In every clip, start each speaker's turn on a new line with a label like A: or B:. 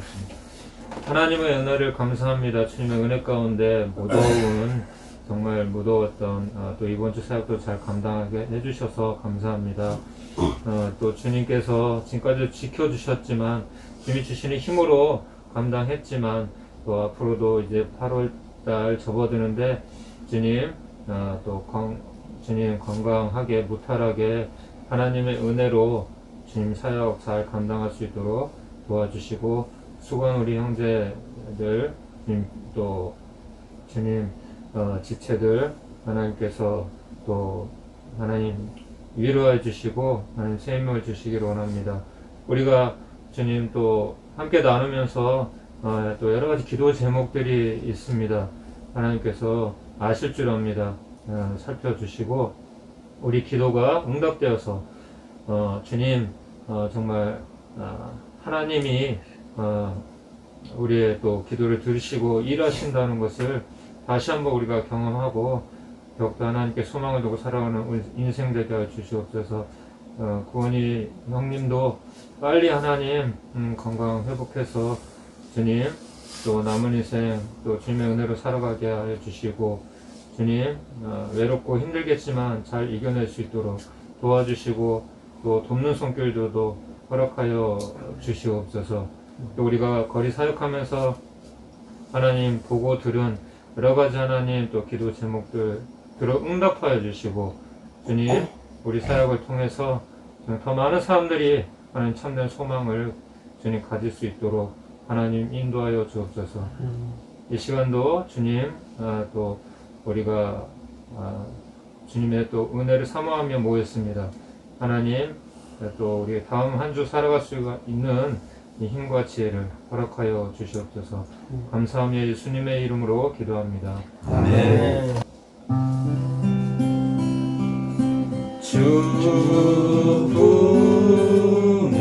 A: 기도하겠습니다. 하나님의 은혜를 감사합니다. 주님의 은혜 가운데 정말 무더웠던 또 이번 주 사역도 잘 감당하게 해주셔서 감사합니다. 또 주님께서 지금까지 지켜주셨지만 주님이 주시는 힘으로 감당했지만 또 앞으로도 이제 8월달 접어드는데 주님 주님 건강하게 무탈하게 하나님의 은혜로 주님 사역 잘 감당할 수 있도록 도와주시고 수고한 우리 형제들 또 주님 지체들 하나님께서 또 하나님 위로해 주시고 하나님 새 힘을 주시기를 원합니다. 우리가 주님 또 함께 나누면서 또 여러 가지 기도 제목들이 있습니다. 하나님께서 아실 줄 압니다. 살펴주시고 우리 기도가 응답되어서 주님 정말 하나님이 우리의 또 기도를 들으시고 일하신다는 것을 다시 한번 우리가 경험하고 더욱더 하나님께 소망을 두고 살아가는 우리 인생 되게 하여 주시옵소서. 구원이 형님도 빨리 하나님 건강 회복해서 주님 또 남은 인생 또 주님의 은혜로 살아가게 하여 주시고 주님 외롭고 힘들겠지만 잘 이겨낼 수 있도록 도와주시고 또 돕는 손길도 허락하여 주시옵소서. 또 우리가 거리 사역하면서 하나님 보고 들은 여러 가지 하나님 또 기도 제목들 들어 응답하여 주시고 주님 우리 사역을 통해서 더 많은 사람들이 하나님 참된 소망을 주님 가질 수 있도록 하나님 인도하여 주옵소서. 이 시간도 주님 또 우리가 주님의 또 은혜를 사모하며 모였습니다. 하나님 또 우리 다음 한 주 살아갈 수 있는 이 힘과 지혜를 허락하여 주시옵소서. 감사하며 예수님의 이름으로 기도합니다.
B: 아멘. 주 품에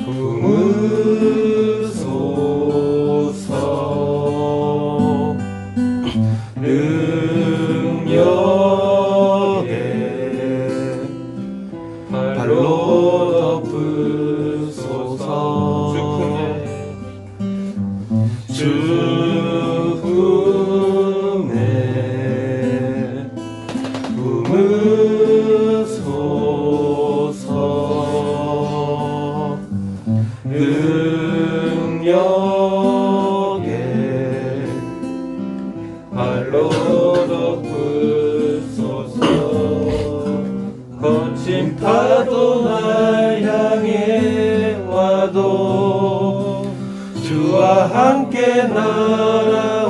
B: 품으소서. 능력에 발로 덮으소서. 주 품에 품으소서. 능력에 발로 덮으소서. 거친 파도 날 향해 와도 주와 함께 날아오르리.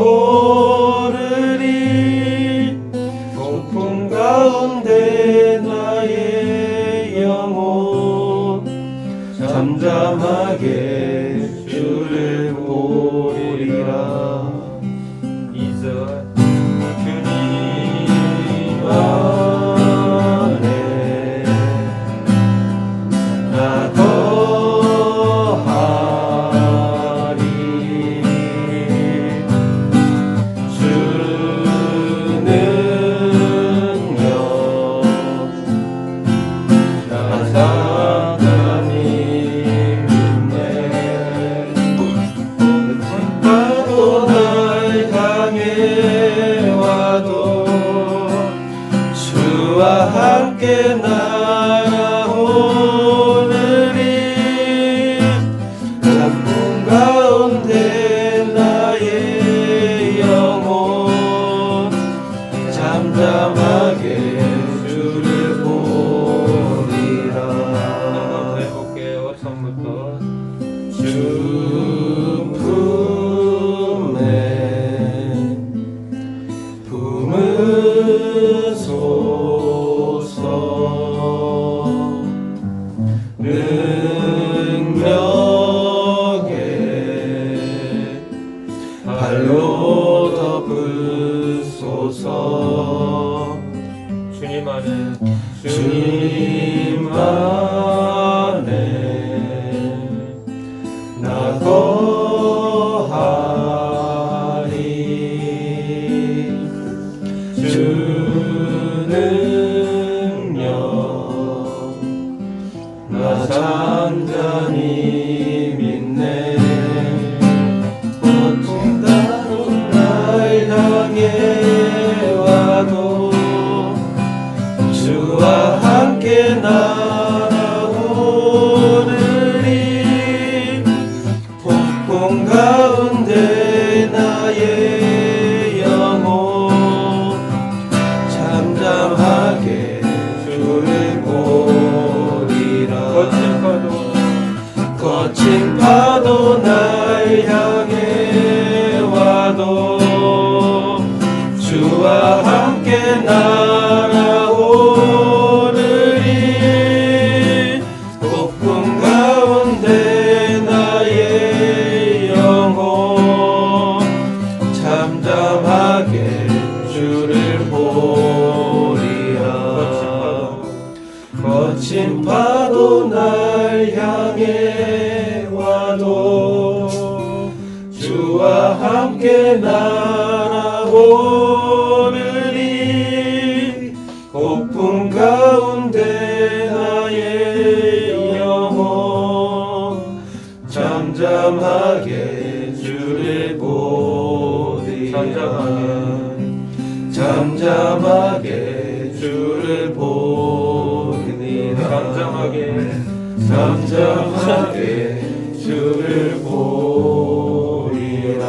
B: 폭풍 가운데 나의 영혼 잠잠하게 주를 보리라. 이제 주님 안에 나 거하리. 주 능력 나 잠잠히 믿네. 파도 날 향해 와도 주와 함께 날아오르리. 작품 가운데 나의 영혼 잠잠하게 주를 보리라.
A: 한번 해볼게요. 처음부터
B: 주 품에 품으소서. 능력에 발로 덮으소서.
A: 주님 안에
B: 주님 안에 나 거하리. 주 능력 나 잠잠히 함께 날아오르리 폭풍 가운데 나의 영혼 잠잠하게 주를 보리라 거친 파도 날 향해 와도 주와 함께 날아오르리 폭풍 가운데 나의 영혼 잠잠하게 주를 보리라 잠잠하게 주를 보리라 잠잠하게 주를 보리라.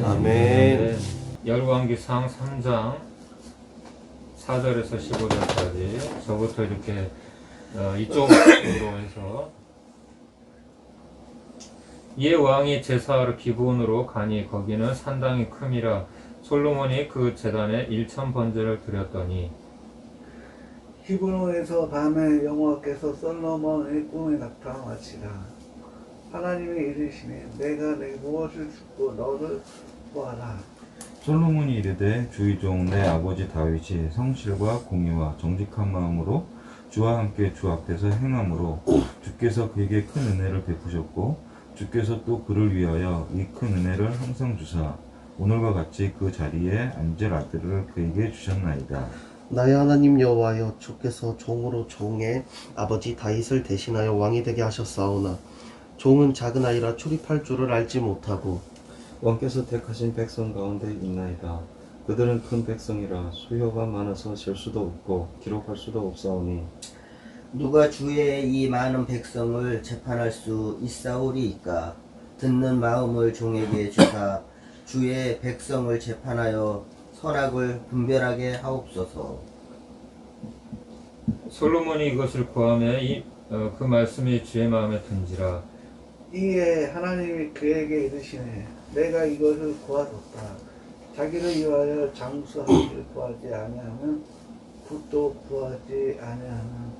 B: 아멘.
A: 네, 열왕기상 3장 4절에서 15절까지 저부터 이렇게 이쪽으로 해서 이에 왕이 제사하러 기브온으로 가니 거기는 산당이 큼이라 솔로몬이 그 제단에 1000번제를 드렸더니
C: 히브론에서 밤에 여호와께서 솔로몬의 꿈에 나타나시라. 하나님이 이르시니 내가 내 무엇을 줍고 너를 구하라.
D: 솔로몬이 이르되 주의 종 내 아버지 다윗이 성실과 공의와 정직한 마음으로 주와 함께 주 앞에서 행함으로 주께서 그에게 큰 은혜를 베푸셨고 주께서 또 그를 위하여 이 큰 은혜를 항상 주사 오늘과 같이 그 자리에 앉을 아들을 그에게 주셨나이다.
E: 나의 하나님 여호와여 주께서 종으로 종의 아버지 다윗을 대신하여 왕이 되게 하셨사오나 종은 작은 아이라 출입할 줄을 알지 못하고
F: 왕께서 택하신 백성 가운데 있나이다. 그들은 큰 백성이라 수요가 많아서 셀 수도 없고 기록할 수도 없사오니
G: 누가 주의 이 많은 백성을 재판할 수 있사오리이까. 듣는 마음을 종에게 주사 주의 백성을 재판하여 선악을 분별하게 하옵소서.
A: 솔로몬이 이것을 구하매 그 말씀이 주의 마음에 든지라.
C: 이에 하나님이 그에게 이르시네 내가 이것을 구하였다. 자기를 위하여 장수하기를 구하지 아니하면 굿도 구하지 아니하면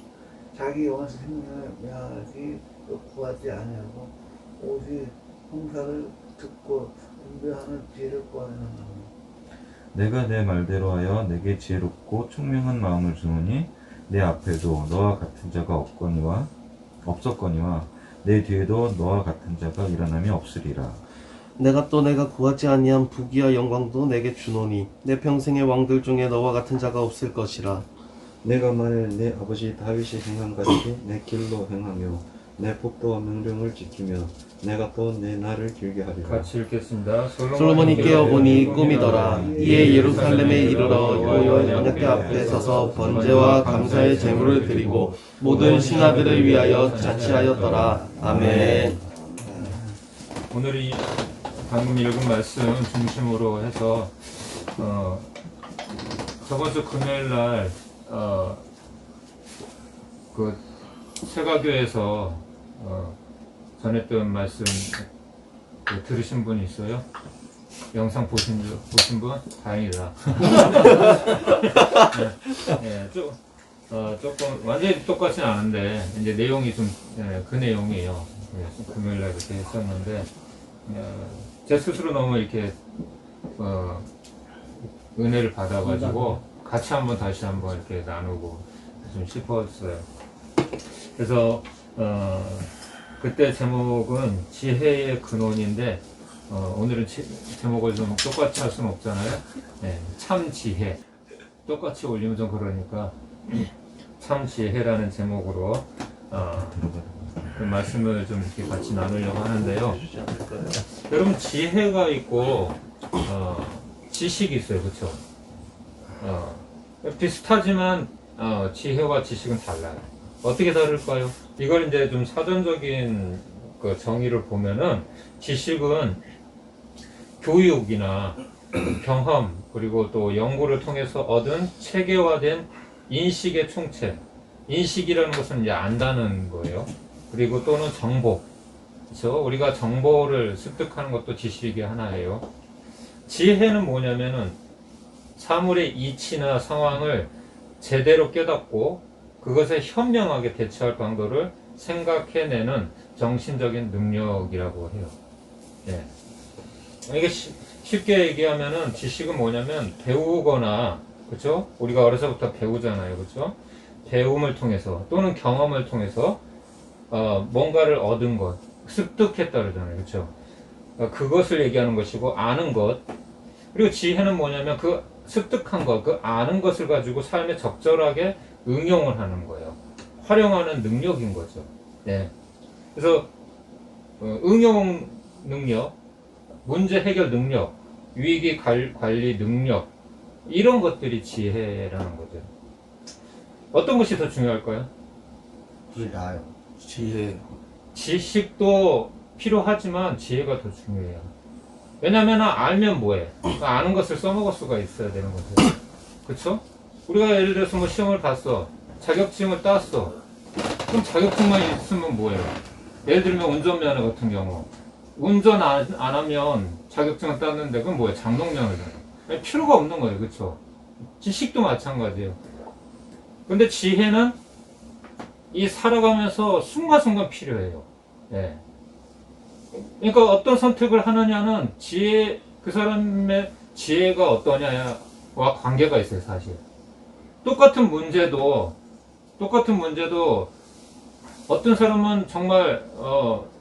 C: 자기 원수 생명을 명하기 또 구하지 아니하고 오직 형사를 듣고 분별하는 지혜를 구하느니라.
D: 내가 내 말대로 하여 내게 지혜롭고 총명한 마음을 주노니 내 앞에도 너와 같은 자가 없었거니와 내 뒤에도 너와 같은 자가 일어남이 없으리라.
E: 내가 구하지 아니한 부귀와 영광도 내게 주노니 내 평생의 왕들 중에 너와 같은 자가 없을 것이라.
F: 내가 만일 내 아버지 다윗이 행한 같이 내 길로 행하며 내 법도와 명령을 지키며 내가 또 내 날을 길게 하리라.
A: 같이 읽겠습니다.
E: 솔로몬이 깨어보니 꿈이더라. 이에 예루살렘에 이르러 여호와 언약궤 앞에 서서 번제와 감사의 제물을 드리고 모든 신하들을 위하여 자치하였더라. 아멘.
A: 오늘 이 방금 읽은 말씀 중심으로 해서 저번 주 금요일 날 그 세가교에서 전했던 말씀 들으신 분 있어요? 영상 보신 분? 다행이다. 네, 조금 완전히 똑같진 않은데 이제 내용이 좀 그 내용이에요. 금요일 날 이렇게 했었는데 제 스스로 너무 이렇게 은혜를 받아가지고 같이 다시 한번 이렇게 나누고 좀 싶었어요. 그래서 그때 제목은 지혜의 근원인데 오늘은 제목을 좀 똑같이 할 수는 없잖아요. 네, 참 지혜. 똑같이 올리면 좀 그러니까 참 지혜라는 제목으로 그 말씀을 좀 이렇게 같이 나누려고 하는데요. 여러분 지혜가 있고 지식이 있어요, 그렇죠? 비슷하지만 지혜와 지식은 달라요. 어떻게 다를까요? 이걸 이제 좀 사전적인 그 정의를 보면은 지식은 교육이나 경험 그리고 또 연구를 통해서 얻은 체계화된 인식의 총체. 인식이라는 것은 이제 안다는 거예요. 그리고 또는 정보. 그렇죠? 우리가 정보를 습득하는 것도 지식의 하나예요. 지혜는 뭐냐면은 사물의 이치나 상황을 제대로 깨닫고 그것에 현명하게 대처할 방도를 생각해내는 정신적인 능력이라고 해요. 예. 이게 쉽게 얘기하면은 지식은 뭐냐면 배우거나, 그쵸? 우리가 어려서부터 배우잖아요. 그쵸? 배움을 통해서 또는 경험을 통해서 뭔가를 얻은 것, 습득했다 그러잖아요. 그쵸? 그것을 얘기하는 것이고, 아는 것. 그리고 지혜는 뭐냐면 그 습득한 것, 그 아는 것을 가지고 삶에 적절하게 응용을 하는 거예요. 활용하는 능력인 거죠. 네. 그래서 응용 능력, 문제 해결 능력, 위기 관리 능력, 이런 것들이 지혜라는 거죠. 어떤 것이 더 중요할까요?
G: 둘 다요.
E: 지혜.
A: 지식도 필요하지만 지혜가 더 중요해요. 왜냐면 알면 뭐해? 아는 것을 써먹을 수가 있어야 되는 거죠. 그쵸? 우리가 예를 들어서 뭐 시험을 봤어. 자격증을 땄어. 그럼 자격증만 있으면 뭐예요? 예를 들면 운전면허 같은 경우. 운전 안 하면 자격증을 땄는데 그건 뭐예요? 장롱면허잖아요. 필요가 없는 거예요. 그쵸? 지식도 마찬가지예요. 근데 지혜는 이 살아가면서 순간순간 필요해요. 예. 그러니까 어떤 선택을 하느냐는 그 사람의 지혜가 어떠냐와 관계가 있어요, 사실. 똑같은 문제도 어떤 사람은 정말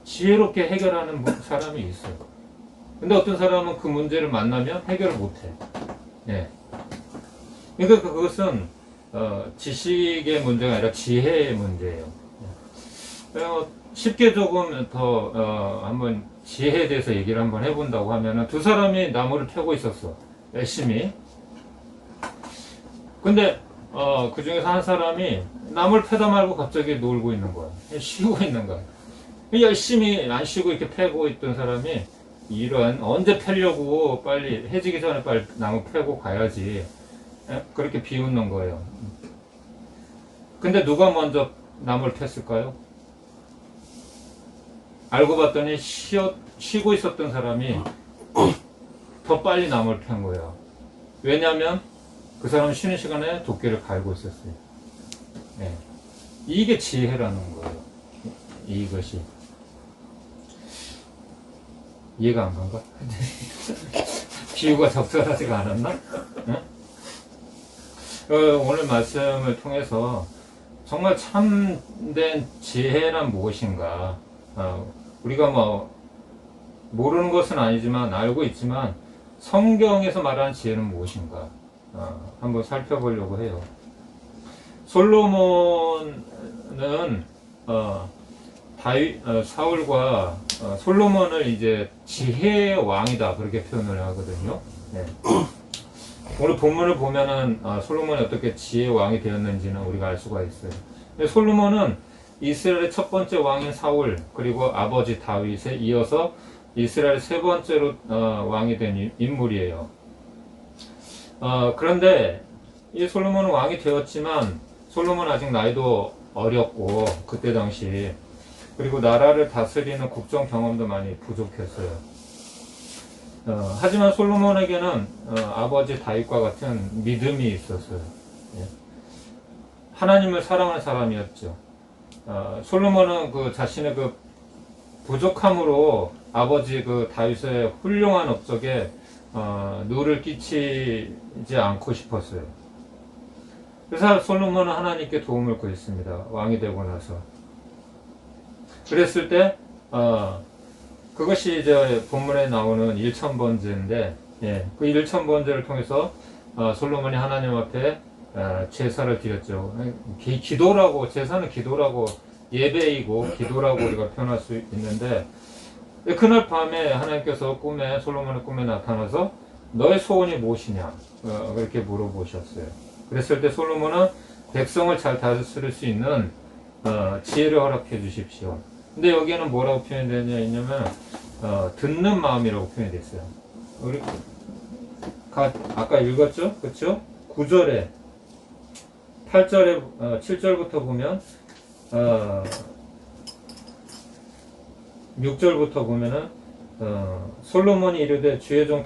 A: 지혜롭게 해결하는 사람이 있어요. 근데 어떤 사람은 그 문제를 만나면 해결을 못해. 예. 그러니까 그것은 지식의 문제가 아니라 지혜의 문제예요. 쉽게 조금 더 한번 지혜에 대해서 얘기를 한번 해본다고 하면은 두 사람이 나무를 패고 있었어. 열심히. 근데 그 중에서 한 사람이 나무를 패다 말고 갑자기 놀고 있는 거야. 쉬고 있는 거야. 열심히 안 쉬고 이렇게 패고 있던 사람이 이런 언제 패려고 빨리 해지기 전에 빨리 나무 패고 가야지. 그렇게 비웃는 거예요. 근데 누가 먼저 나무를 폈을까요? 알고 봤더니 쉬고 있었던 사람이 더 빨리 나무를 편 거예요. 왜냐하면 그 사람은 쉬는 시간에 도끼를 갈고 있었어요. 네. 이게 지혜라는 거예요. 이것이. 이해가 안 간가? 비유가 적절하지가 않았나? 응? 오늘 말씀을 통해서 정말 참된 지혜란 무엇인가? 우리가 뭐 모르는 것은 아니지만 알고 있지만 성경에서 말하는 지혜는 무엇인가? 한번 살펴보려고 해요. 솔로몬은 사울과 솔로몬을 이제 지혜의 왕이다 그렇게 표현을 하거든요. 네. 오늘 본문을 보면은 솔로몬이 어떻게 지혜의 왕이 되었는지는 우리가 알 수가 있어요. 솔로몬은 이스라엘의 첫 번째 왕인 사울 그리고 아버지 다윗에 이어서 이스라엘 세 번째로 왕이 된 인물이에요. 그런데 이 솔로몬은 왕이 되었지만 솔로몬은 아직 나이도 어렸고 그때 당시 그리고 나라를 다스리는 국정 경험도 많이 부족했어요. 하지만 솔로몬에게는 아버지 다윗과 같은 믿음이 있었어요. 예. 하나님을 사랑하는 사람이었죠. 솔로몬은 그 자신의 그 부족함으로 아버지 그 다윗의 훌륭한 업적에 누를 끼치지 않고 싶었어요. 그래서 솔로몬은 하나님께 도움을 구했습니다. 왕이 되고 나서. 그랬을 때 그것이 이제 본문에 나오는 1000번제인데 예, 그 1000번제를 통해서 솔로몬이 하나님 앞에 제사를 드렸죠. 기도라고, 제사는 기도라고, 예배이고 기도라고 우리가 표현할 수 있는데 그날 밤에 하나님께서 솔로몬의 꿈에 나타나서 너의 소원이 무엇이냐 그렇게 물어보셨어요. 그랬을 때 솔로몬은 백성을 잘 다스릴 수 있는 지혜를 허락해 주십시오. 근데 여기에는 뭐라고 표현되냐면 듣는 마음이라고 표현되어 있어요. 우리 아까 읽었죠? 그렇죠? 9절에 8절에 7절부터 보면 6절부터 보면은 솔로몬이 이르되 주의 종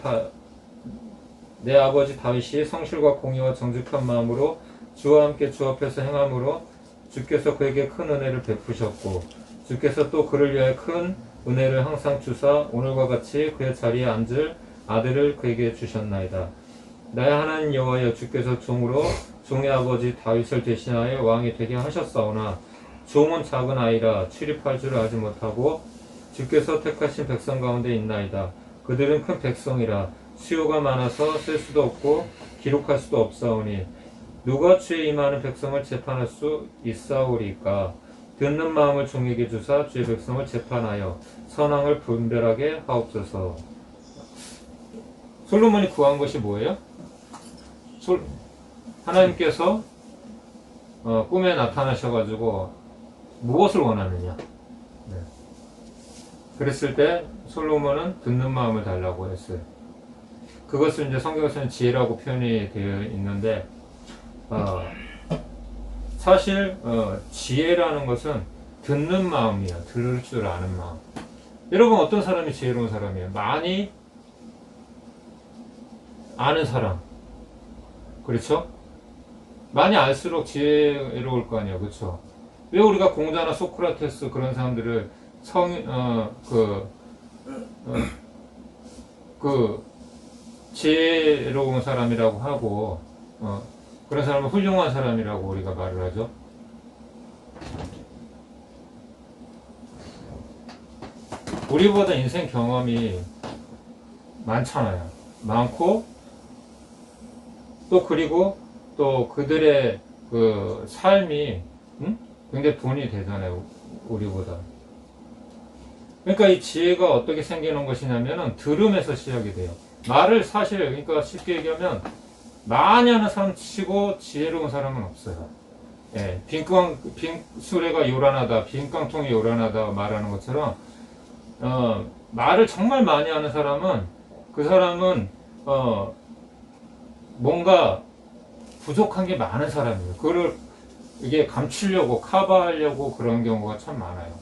A: 내 아버지 다윗이 성실과 공의와 정직한 마음으로 주와 함께 주 앞에서 행함으로 주께서 그에게 큰 은혜를 베푸셨고 주께서 또 그를 위하여 큰 은혜를 항상 주사 오늘과 같이 그의 자리에 앉을 아들을 그에게 주셨나이다. 나의 하나님 여호와여 주께서 종으로 종의 아버지 다윗을 대신하여 왕이 되게 하셨사오나 종은 작은 아이라 출입할 줄을 알지 못하고 주께서 택하신 백성 가운데 있나이다. 그들은 큰 백성이라 수요가 많아서 셀 수도 없고 기록할 수도 없사오니 누가 주의 임하는 백성을 재판할 수 있사오리까. 듣는 마음을 종에게 주사 주의 백성을 재판하여 선악을 분별하게 하옵소서. 솔로몬이 구한 것이 뭐예요? 하나님께서 꿈에 나타나셔가지고 무엇을 원하느냐. 네. 그랬을 때 솔로몬은 듣는 마음을 달라고 했어요. 그것을 이제 성경에서는 지혜라고 표현이 되어 있는데 사실 지혜라는 것은 듣는 마음이야. 들을 줄 아는 마음. 여러분 어떤 사람이 지혜로운 사람이에요? 많이 아는 사람. 그렇죠? 많이 알수록 지혜로울 거 아니에요. 그렇죠? 왜 우리가 공자나 소크라테스 그런 사람들을 지혜로운 사람이라고 하고 그런 사람은 훌륭한 사람이라고 우리가 말을 하죠. 우리보다 인생 경험이 많잖아요. 많고 또 그리고 또 그들의 그 삶이 굉장히 분이 되잖아요. 우리보다. 그러니까 이 지혜가 어떻게 생기는 것이냐면은 들음에서 시작이 돼요. 말을 사실 그러니까 쉽게 얘기하면 많이 하는 사람 치고 지혜로운 사람은 없어요. 예, 수레가 요란하다, 빈 깡통이 요란하다 말하는 것처럼 말을 정말 많이 하는 사람은 그 사람은 뭔가 부족한 게 많은 사람이에요. 그거를 이게 감추려고 커버하려고 그런 경우가 참 많아요.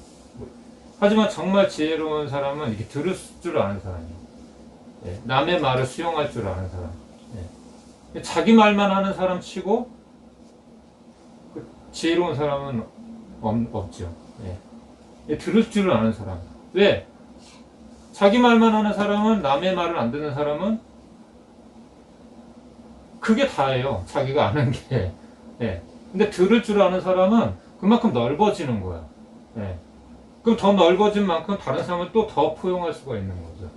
A: 하지만 정말 지혜로운 사람은 이렇게 들을 줄 아는 사람이에요. 예, 남의 말을 수용할 줄 아는 사람. 예. 자기 말만 하는 사람 치고 지혜로운 사람은 없죠. 예. 들을 줄 아는 사람. 왜? 자기 말만 하는 사람은 남의 말을 안 듣는 사람은 그게 다예요. 자기가 아는 게. 예. 근데 들을 줄 아는 사람은 그만큼 넓어지는 거야. 예. 그럼 더 넓어진 만큼 다른 사람을 또 더 포용할 수가 있는 거죠.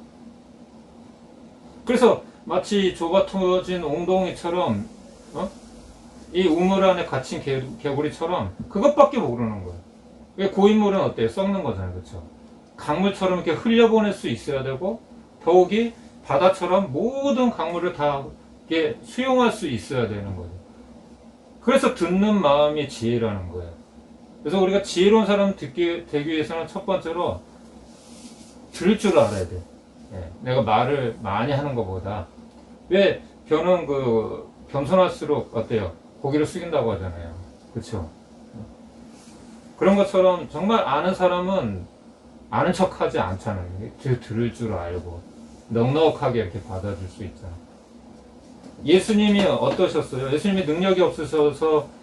A: 그래서 마치 좁아 터진 웅덩이처럼 이 우물 안에 갇힌 개구리처럼 그것밖에 모르는 거예요. 왜 고인물은 어때요? 썩는 거잖아요. 그렇죠? 강물처럼 이렇게 흘려보낼 수 있어야 되고 더욱이 바다처럼 모든 강물을 다 이렇게 수용할 수 있어야 되는 거죠. 그래서 듣는 마음이 지혜라는 거예요. 그래서 우리가 지혜로운 사람 되기 위해서는 첫 번째로 들을 줄 알아야 돼. 예, 내가 말을 많이 하는 것보다. 왜 변은 겸손할수록 어때요? 고개를 숙인다고 하잖아요. 그렇죠? 그런 것처럼 정말 아는 사람은 아는 척하지 않잖아요. 들을 줄 알고 넉넉하게 이렇게 받아줄 수 있잖아요. 예수님이 어떠셨어요? 예수님이 능력이 없으셔서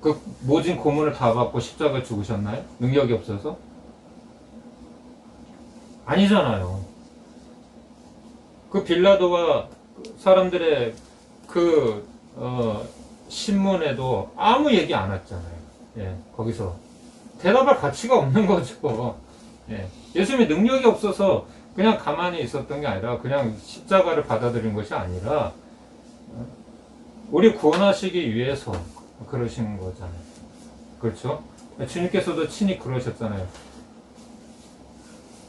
A: 그 모진 고문을 다 받고 십자가에 죽으셨나요? 능력이 없어서? 아니잖아요. 그 빌라도가 사람들의 신문에도 아무 얘기 안 했잖아요. 예, 거기서 대답할 가치가 없는 거죠. 예, 예수님이 능력이 없어서 그냥 가만히 있었던 게 아니라 그냥 십자가를 받아들인 것이 아니라 우리 구원하시기 위해서 그러신 거잖아요. 그렇죠? 주님께서도 친히 그러셨잖아요.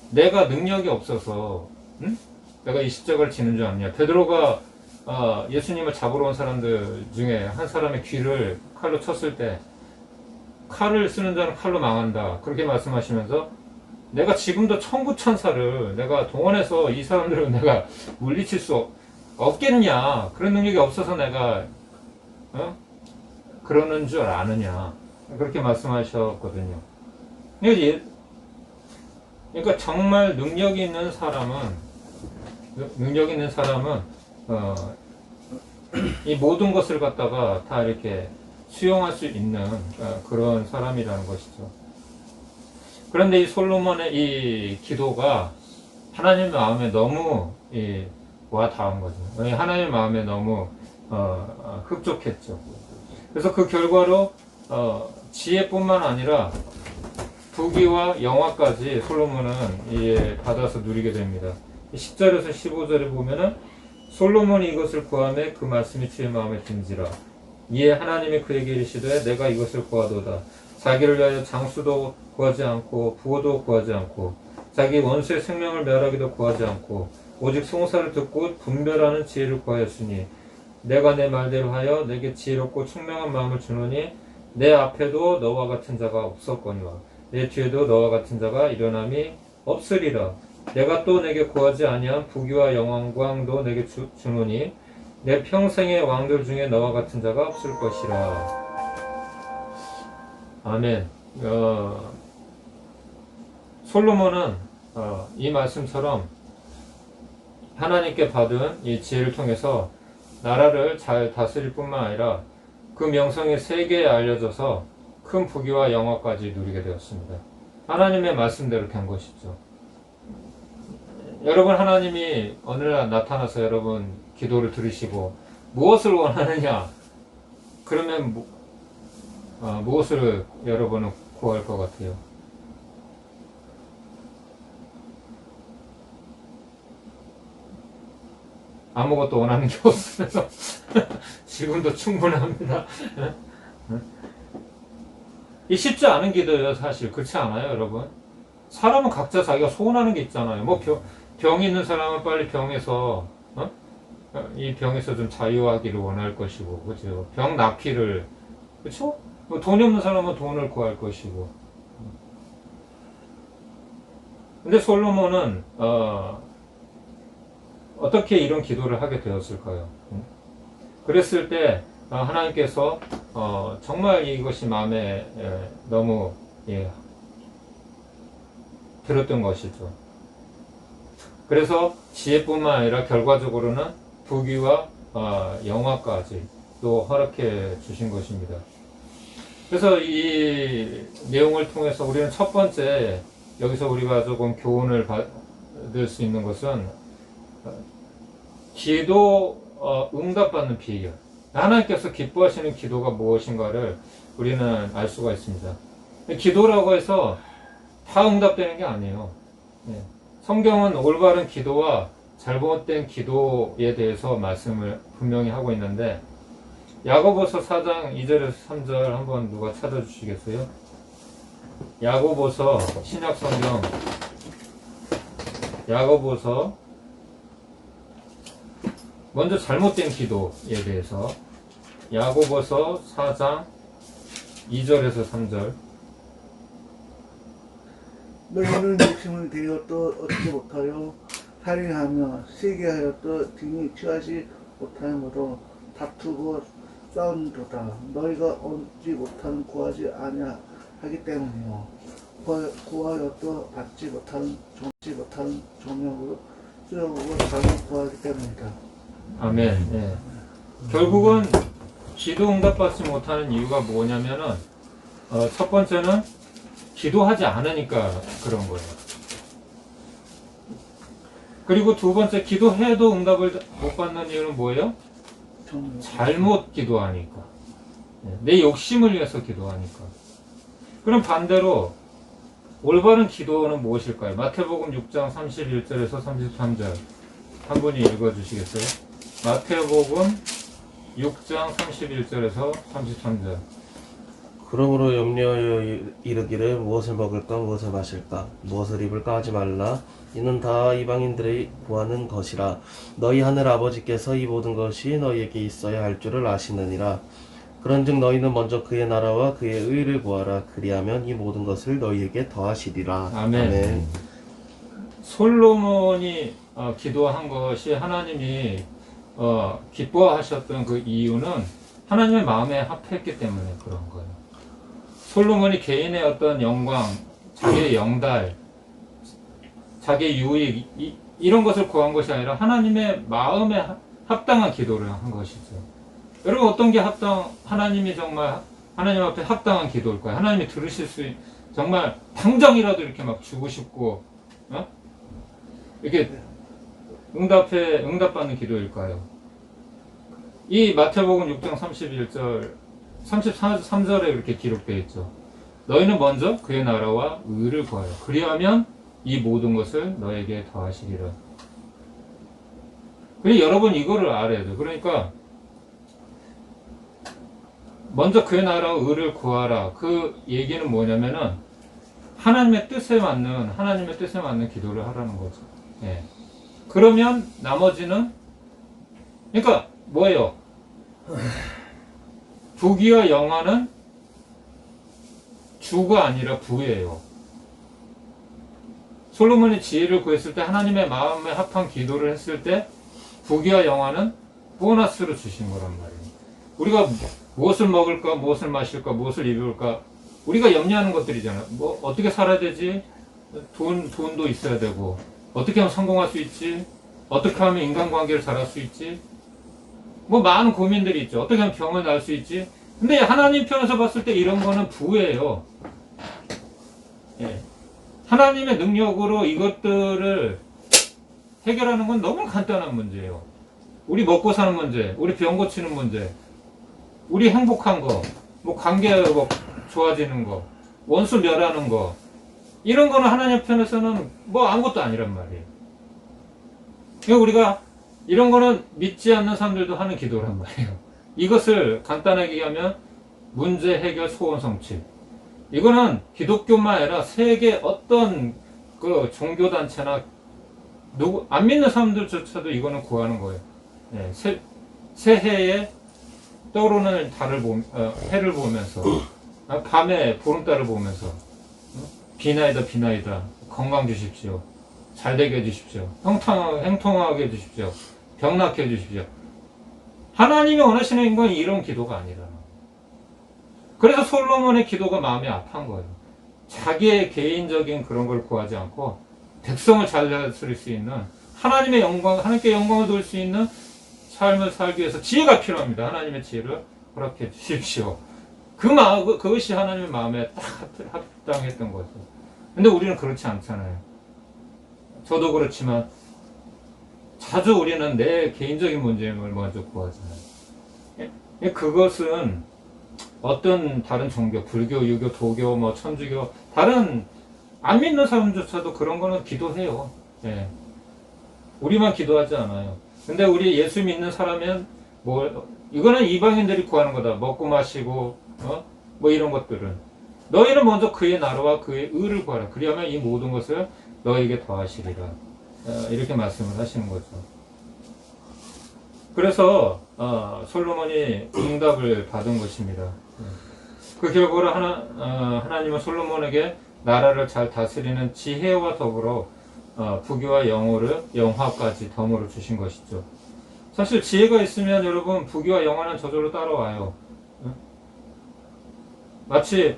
A: 내가 능력이 없어서 내가 이 십자가를 지는 줄 아느냐. 베드로가 예수님을 잡으러 온 사람들 중에 한 사람의 귀를 칼로 쳤을 때 칼을 쓰는 자는 칼로 망한다. 그렇게 말씀하시면서 내가 지금도 천구천사를 내가 동원해서 이 사람들을 내가 물리칠 수 없겠냐. 그런 능력이 없어서 내가 그러는 줄 아느냐. 그렇게 말씀하셨거든요. 그러니까 정말 능력이 있는 사람은 이 모든 것을 갖다가 다 이렇게 수용할 수 있는 그런 사람이라는 것이죠. 그런데 이 솔로몬의 이 기도가 하나님 마음에 너무 와 닿은 거죠. 하나님 마음에 너무 흡족했죠. 그래서 그 결과로 지혜뿐만 아니라 부귀와 영화까지 솔로몬은 받아서 누리게 됩니다. 10절에서 15절에 보면은 솔로몬이 이것을 구하매 그 말씀이 주의 마음에 든지라. 이에 하나님이 그에게 이르시되 내가 이것을 구하도다. 자기를 위하여 장수도 구하지 않고 부호도 구하지 않고 자기 원수의 생명을 멸하기도 구하지 않고 오직 송사를 듣고 분별하는 지혜를 구하였으니 내가 내 말대로 하여 내게 지혜롭고 총명한 마음을 주노니 내 앞에도 너와 같은 자가 없었거니와 내 뒤에도 너와 같은 자가 일어남이 없으리라. 내가 또 내게 구하지 아니한 부귀와 영광도 내게 주노니 내 평생의 왕들 중에 너와 같은 자가 없을 것이라. 아멘. 솔로몬은 이 말씀처럼 하나님께 받은 이 지혜를 통해서 나라를 잘 다스릴 뿐만 아니라 그 명성이 세계에 알려져서 큰 부귀와 영화까지 누리게 되었습니다. 하나님의 말씀대로 된 것이죠. 여러분, 하나님이 어느 날 나타나서 여러분 기도를 들으시고 무엇을 원하느냐? 그러면 무엇을 여러분은 구할 것 같아요? 아무것도 원하는 게 없으면서 지금도 충분합니다. 이 쉽지 않은 기도예요, 사실. 그렇지 않아요, 여러분? 사람은 각자 자기가 소원하는 게 있잖아요. 뭐 병이 있는 사람은 빨리 병에서 이 병에서 좀 자유하기를 원할 것이고, 그죠? 병 낫기를, 그렇죠? 뭐 돈이 없는 사람은 돈을 구할 것이고. 근데 솔로몬은 어떻게 이런 기도를 하게 되었을까요? 그랬을 때 하나님께서 정말 이것이 마음에 너무 들었던 것이죠. 그래서 지혜뿐만 아니라 결과적으로는 부귀와 영화까지 또 허락해 주신 것입니다. 그래서 이 내용을 통해서 우리는 첫 번째 여기서 우리가 조금 교훈을 받을 수 있는 것은 기도 응답받는 비결, 하나님께서 기뻐하시는 기도가 무엇인가를 우리는 알 수가 있습니다. 기도라고 해서 다 응답되는 게 아니에요. 성경은 올바른 기도와 잘못된 기도에 대해서 말씀을 분명히 하고 있는데, 야고보서 4장 2절에서 3절 한번 누가 찾아주시겠어요? 야고보서 신약성경 야고보서, 먼저 잘못된 기도에 대해서 야고보서 4장 2절에서 3절.
C: 너희는 욕심을 되어 또 얻지 못하여 살인하며 시기하여 또 등이 취하지 못하므로 다투고 싸운도다. 너희가 얻지 못하는 구하지 아니하기 때문이요 구하여 또 받지 못하는 종력으로 쓰여보고 잘못 구하기 때문이다.
A: 아멘. 결국은 기도 응답받지 못하는 이유가 뭐냐면은 첫 번째는 기도하지 않으니까 그런 거예요. 그리고 두 번째, 기도해도 응답을 못 받는 이유는 뭐예요? 잘못 기도하니까. 내 욕심을 위해서 기도하니까. 그럼 반대로 올바른 기도는 무엇일까요? 마태복음 6장 31절에서 33절 한 분이 읽어주시겠어요? 마태복음 6장 31절에서 33절.
E: 그러므로 염려하여 이르기를 무엇을 먹을까 무엇을 마실까 무엇을 입을까 하지 말라. 이는 다 이방인들이 구하는 것이라. 너희 하늘 아버지께서 이 모든 것이 너희에게 있어야 할 줄을 아시느니라. 그런즉 너희는 먼저 그의 나라와 그의 의를 구하라. 그리하면 이 모든 것을 너희에게 더하시리라.
A: 아멘. 솔로몬이 기도한 것이 하나님이 기뻐하셨던 그 이유는 하나님의 마음에 합했기 때문에 그런 거예요. 솔로몬이 개인의 어떤 영광, 자기의 영달, 자기의 유익 이런 것을 구한 것이 아니라 하나님의 마음에 합당한 기도를 한 것이죠. 여러분 어떤 게 하나님이 정말 하나님 앞에 합당한 기도일까요? 하나님이 들으실 수 정말 당장이라도 이렇게 막 주고 싶고 이렇게 응답받는 기도일까요? 이 마태복음 6장 31절 33절에 이렇게 기록되어 있죠. 너희는 먼저 그의 나라와 의를 구하여 그리하면 이 모든 것을 너에게 더하시리라. 그리고 여러분 이거를 알아야 돼요. 그러니까 먼저 그의 나라와 의를 구하라. 그 얘기는 뭐냐면은 하나님의 뜻에 맞는 기도를 하라는 거죠. 예. 그러면 나머지는 그러니까 뭐예요? 부귀와 영화는 주가 아니라 부예요. 솔로몬이 지혜를 구했을 때 하나님의 마음에 합한 기도를 했을 때 부귀와 영화는 보너스로 주신 거란 말이에요. 우리가 무엇을 먹을까, 무엇을 마실까, 무엇을 입을까 우리가 염려하는 것들이잖아요. 뭐 어떻게 살아야 되지? 돈도 있어야 되고 어떻게 하면 성공할 수 있지? 어떻게 하면 인간관계를 잘할 수 있지? 뭐 많은 고민들이 있죠. 어떻게 하면 병을 날 수 있지? 근데 하나님 편에서 봤을 때 이런 거는 부예요. 예. 하나님의 능력으로 이것들을 해결하는 건 너무 간단한 문제예요. 우리 먹고 사는 문제, 우리 병 고치는 문제, 우리 행복한 거, 뭐 관계가 뭐 좋아지는 거, 원수 멸하는 거, 이런 거는 하나님 편에서는 뭐 아무것도 아니란 말이에요. 그러니까 우리가 이런 거는 믿지 않는 사람들도 하는 기도란 말이에요. 이것을 간단하게 얘기하면 문제 해결 소원 성취. 이거는 기독교만 아니라 세계 어떤 그 종교단체나 안 믿는 사람들조차도 이거는 구하는 거예요. 예, 새해에 떠오르는 해를 보면서 밤에 보름달을 보면서 비나이다 건강 주십시오. 잘되게 해주십시오. 행통하게 해주십시오. 병낫게 해주십시오. 하나님이 원하시는 건 이런 기도가 아니라. 그래서 솔로몬의 기도가 마음이 아픈 거예요. 자기의 개인적인 그런 걸 구하지 않고 백성을 잘 다스릴 수 있는 하나님께 영광을 돌릴 수 있는 삶을 살기 위해서 지혜가 필요합니다. 하나님의 지혜를 허락해 주십시오. 그것이 하나님의 마음에 딱 합당했던 거죠. 근데 우리는 그렇지 않잖아요. 저도 그렇지만 자주 우리는 내 개인적인 문제를 먼저 구하잖아요. 그것은 어떤 다른 종교, 불교, 유교, 도교, 뭐 천주교, 다른 안 믿는 사람조차도 그런 거는 기도해요. 예. 우리만 기도하지 않아요. 근데 우리 예수 믿는 사람은 이거는 이방인들이 구하는 거다. 먹고 마시고 뭐 이런 것들은 너희는 먼저 그의 나라와 그의 의를 구하라. 그리하면 이 모든 것을 너에게 더하시리라. 이렇게 말씀을 하시는 거죠. 그래서 솔로몬이 응답을 받은 것입니다. 그 결과로 하나님은 솔로몬에게 나라를 잘 다스리는 지혜와 더불어 부귀와 영화까지 덤으로 주신 것이죠. 사실 지혜가 있으면 여러분 부귀와 영화는 저절로 따라와요. 마치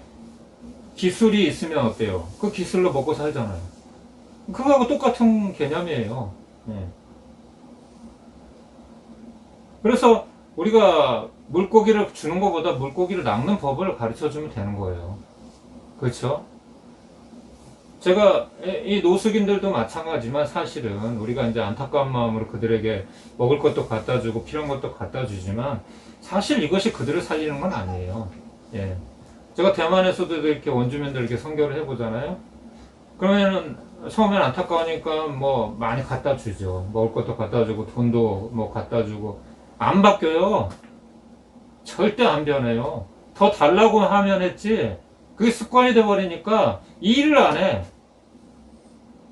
A: 기술이 있으면 어때요? 그 기술로 먹고 살잖아요. 그거하고 똑같은 개념이에요. 그래서 우리가 물고기를 주는 것보다 물고기를 낚는 법을 가르쳐 주면 되는 거예요. 그렇죠? 제가 이 노숙인들도 마찬가지지만 사실은 우리가 이제 안타까운 마음으로 그들에게 먹을 것도 갖다 주고 필요한 것도 갖다 주지만 사실 이것이 그들을 살리는 건 아니에요. 예. 제가 대만에서도 이렇게 원주민들 이렇게 선교를 해보잖아요. 그러면은 처음엔 안타까우니까 뭐 많이 갖다 주죠. 먹을 것도 갖다 주고 돈도 뭐 갖다 주고 안 바뀌어요. 절대 안 변해요. 더 달라고 하면 했지 그게 습관이 돼버리니까 일을 안 해.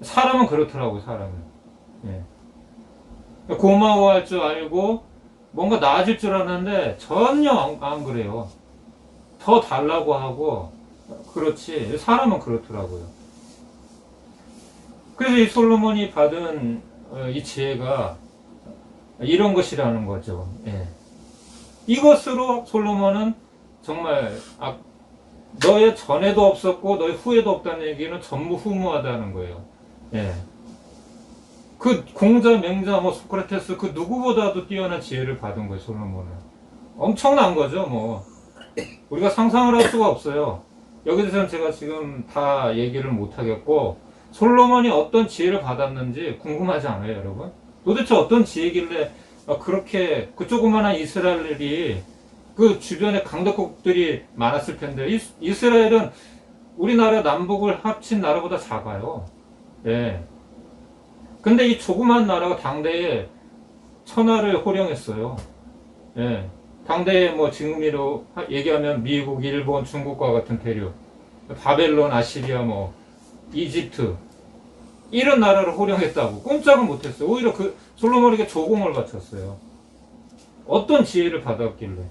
A: 사람은 그렇더라고요. 사람은. 예. 고마워할 줄 알고 뭔가 나아질 줄 아는데 전혀 안 그래요. 더 달라고 하고 그렇지 사람은 그렇더라고요. 그래서 이 솔로몬이 받은 이 지혜가 이런 것이라는 거죠. 예. 이것으로 솔로몬은 정말 너의 전에도 없었고 너의 후에도 없다는 얘기는 전무후무하다는 거예요. 예. 그 공자, 맹자, 뭐 소크라테스 그 누구보다도 뛰어난 지혜를 받은 거예요, 솔로몬은. 엄청난 거죠, 뭐. 우리가 상상을 할 수가 없어요. 여기 대해서는 제가 지금 다 얘기를 못 하겠고, 솔로몬이 어떤 지혜를 받았는지 궁금하지 않아요, 여러분? 도대체 어떤 지혜길래 그렇게 그 조그마한 이스라엘이 그 주변에 강대국들이 많았을 텐데, 이스라엘은 우리나라 남북을 합친 나라보다 작아요. 예. 근데 이 조그만 나라가 당대에 천하를 호령했어요. 예. 당대에 뭐 지금으로 얘기하면 미국, 일본, 중국과 같은 대륙, 바벨론, 아시리아, 뭐 이집트 이런 나라를 호령했다고 꼼짝을 못했어요. 오히려 그 솔로몬에게 조공을 바쳤어요. 어떤 지혜를 받았길래?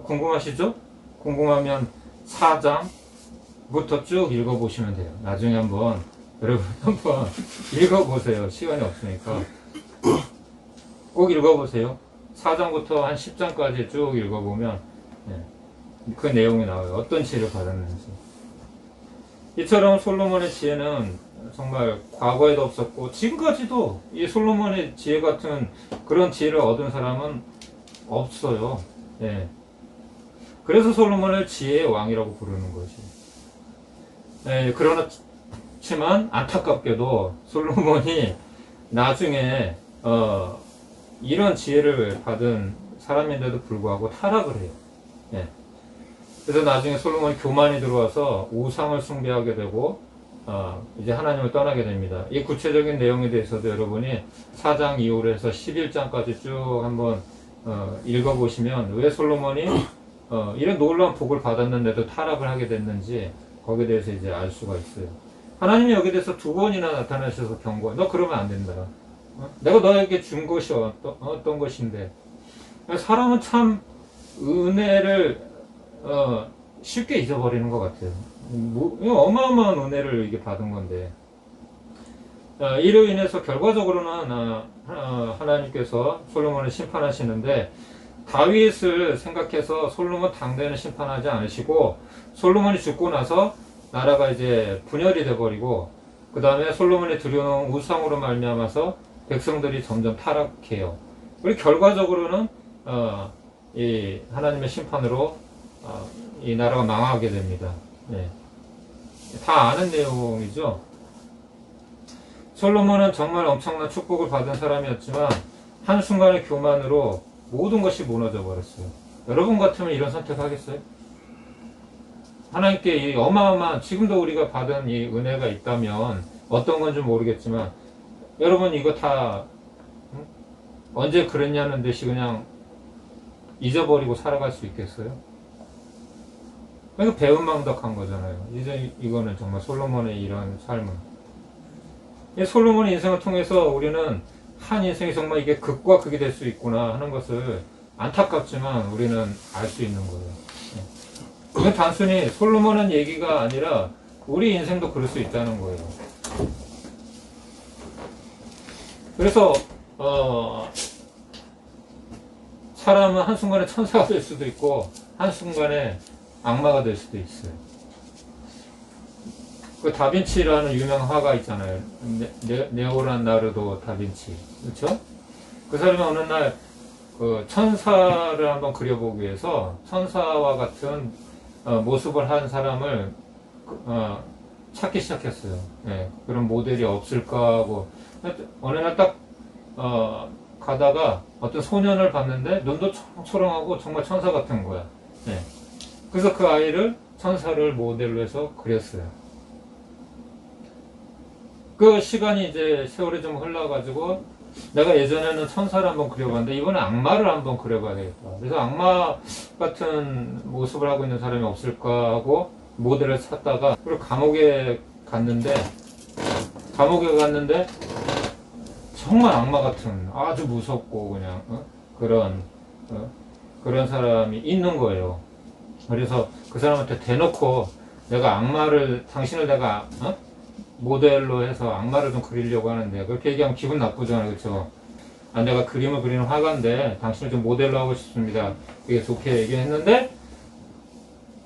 A: 궁금하시죠? 궁금하면 4장부터 쭉 읽어보시면 돼요. 나중에 한번 여러분 한번 읽어보세요. 시간이 없으니까 꼭 읽어보세요. 4장부터 한 10장까지 쭉 읽어보면 그 내용이 나와요. 어떤 지혜를 받았는지. 이처럼 솔로몬의 지혜는 정말 과거에도 없었고 지금까지도 이 솔로몬의 지혜 같은 그런 지혜를 얻은 사람은 없어요. 예. 그래서 솔로몬을 지혜의 왕이라고 부르는 거지. 예, 그렇지만 안타깝게도 솔로몬이 나중에 이런 지혜를 받은 사람인데도 불구하고 타락을 해요. 예. 그래서 나중에 솔로몬이 교만이 들어와서 우상을 숭배하게 되고 이제 하나님을 떠나게 됩니다. 이 구체적인 내용에 대해서도 여러분이 4장 이후로 해서 11장까지 쭉 한번 읽어보시면 왜 솔로몬이 이런 놀라운 복을 받았는데도 타락을 하게 됐는지 거기에 대해서 이제 알 수가 있어요. 하나님이 여기에 대해서 2번이나 나타나셔서 경고해. 너 그러면 안 된다. 내가 너에게 준 것이 어떤 것인데. 사람은 참 은혜를 쉽게 잊어버리는 것 같아요. 어마어마한 은혜를 이게 받은 건데. 이로 인해서 결과적으로는 하나님께서 솔로몬을 심판하시는데 다윗을 생각해서 솔로몬 당대는 심판하지 않으시고 솔로몬이 죽고 나서 나라가 이제 분열이 돼버리고 그 다음에 솔로몬이 들여놓은 우상으로 말미암아서 백성들이 점점 타락해요. 그리고 결과적으로는 이 하나님의 심판으로 이 나라가 망하게 됩니다. 네. 다 아는 내용이죠. 솔로몬은 정말 엄청난 축복을 받은 사람이었지만 한순간의 교만으로 모든 것이 무너져 버렸어요. 여러분 같으면 이런 선택하겠어요? 하나님께 이 어마어마한 지금도 우리가 받은 이 은혜가 있다면 어떤 건지 모르겠지만 여러분 이거 다 언제 그랬냐는 듯이 그냥 잊어버리고 살아갈 수 있겠어요? 이거 배은망덕한 거잖아요. 이제 이거는 정말 솔로몬의 이런 삶은. 이 솔로몬의 인생을 통해서 우리는 한 인생이 정말 이게 극과 극이 될 수 있구나 하는 것을 안타깝지만 우리는 알 수 있는 거예요. 이건 단순히 솔로몬의 얘기가 아니라 우리 인생도 그럴 수 있다는 거예요. 그래서 사람은 한순간에 천사가 될 수도 있고 한순간에 악마가 될 수도 있어요. 그 다빈치라는 유명한 화가 있잖아요. 네오란나르도 다빈치. 그렇죠? 그 사람이 어느 날 그 천사를 한번 그려보기 위해서 천사와 같은 모습을 한 사람을 찾기 시작했어요. 네, 그런 모델이 없을까 하고 어느 날 딱 가다가 어떤 소년을 봤는데 눈도 초롱하고 정말 천사 같은 거야. 네. 그래서 그 아이를 천사를 모델로 해서 그렸어요. 그 시간이 이제 세월이 좀 흘러가지고 내가 예전에는 천사를 한번 그려봤는데 이번에 악마를 한번 그려봐야 되겠다. 그래서 악마 같은 모습을 하고 있는 사람이 없을까 하고 모델을 찾다가 그리고 감옥에 갔는데 정말 악마 같은 아주 무섭고 그냥 그런 사람이 있는 거예요. 그래서 그 사람한테 대놓고 내가 당신을 내가 모델로 해서 악마를 좀 그리려고 하는데 그렇게 얘기하면 기분 나쁘잖아요. 그렇죠? 내가 그림을 그리는 화가인데 당신을 좀 모델로 하고 싶습니다. 그게 좋게 얘기했는데